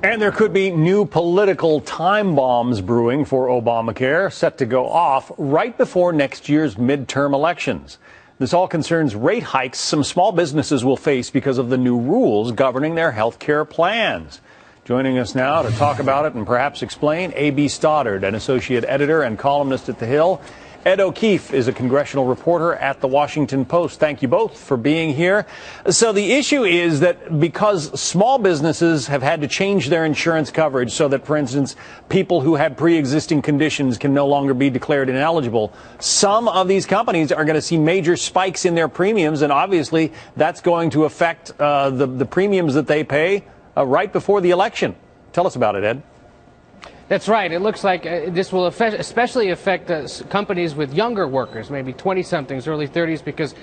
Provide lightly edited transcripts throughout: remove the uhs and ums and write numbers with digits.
And there could be new political time bombs brewing for Obamacare, set to go off right before next year's midterm elections. This all concerns rate hikes some small businesses will face because of the new rules governing their health care plans. Joining us now to talk about it and perhaps explain, A.B. Stoddard, an associate editor and columnist at The Hill. Ed O'Keefe is a congressional reporter at The Washington Post. Thank you both for being here. So the issue is that because small businesses have had to change their insurance coverage so that, for instance, people who had pre-existing conditions can no longer be declared ineligible, some of these companies are going to see major spikes in their premiums, and obviously that's going to affect the premiums that they pay right before the election. Tell us about it, Ed. That's right. It looks like this will especially affect companies with younger workers, maybe 20-somethings, early 30s, because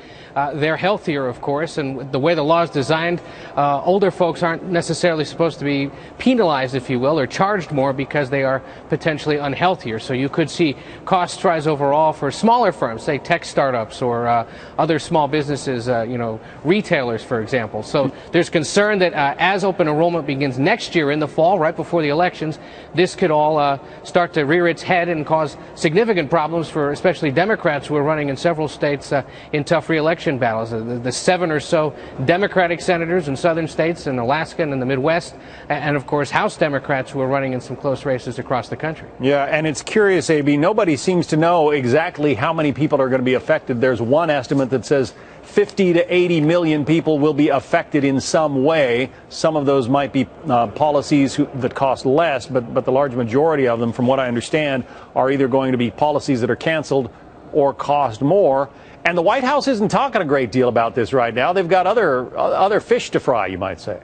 they're healthier, of course, and the way the law is designed, older folks aren't necessarily supposed to be penalized, if you will, or charged more because they are potentially unhealthier. So you could see costs rise overall for smaller firms, say tech startups or other small businesses, retailers, for example. So there's concern that as open enrollment begins next year in the fall, right before the elections, this could all start to rear its head and cause significant problems for especially Democrats who are running in several states in tough re-election battles. The 7 or so Democratic senators in southern states, in Alaska and in the Midwest, and of course House Democrats who are running in some close races across the country. Yeah, and it's curious, A.B., nobody seems to know exactly how many people are going to be affected. There's one estimate that says 50 to 80 million people will be affected in some way. Some of those might be policies that cost less, but the large majority of them, from what I understand, are either going to be policies that are canceled or cost more. And the White House isn't talking a great deal about this right now. They've got other fish to fry, you might say.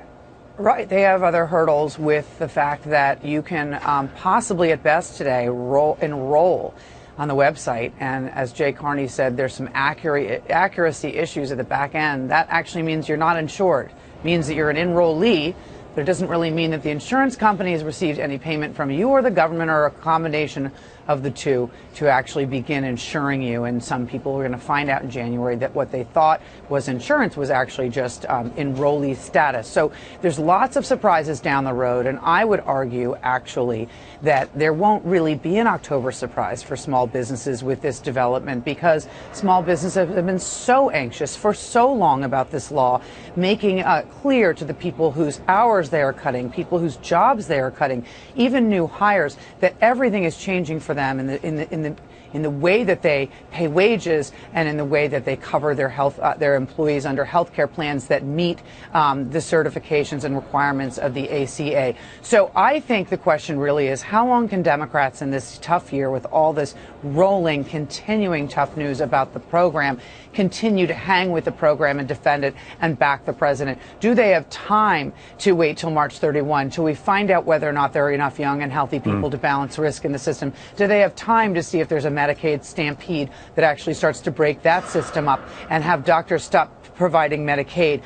Right. They have other hurdles with the fact that you can possibly, at best today, enroll on the website. And as Jay Carney said, there's some accuracy issues at the back end. That actually means you're not insured. It means that you're an enrollee, but it doesn't really mean that the insurance company has received any payment from you or the government or a combination of the two to actually begin insuring you. And some people are going to find out in January that what they thought was insurance was actually just enrollee status. So there's lots of surprises down the road. And I would argue, actually, that there won't really be an October surprise for small businesses with this development, because small businesses have been so anxious for so long about this law, making clear to the people whose hours they are cutting, people whose jobs they are cutting, even new hires, that everything is changing for them in the way that they pay wages and in the way that they cover their employees under health care plans that meet the certifications and requirements of the ACA. So I think the question really is, how long can Democrats in this tough year, with all this rolling, continuing tough news about the program, continue to hang with the program and defend it and back the president? Do they have time to wait till March 31 till we find out whether or not there are enough young and healthy people to balance risk in the system? Do they have time to see if there's a Medicaid stampede that actually starts to break that system up and have doctors stop providing Medicaid?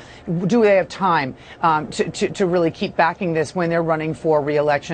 Do they have time to really keep backing this when they're running for re-election?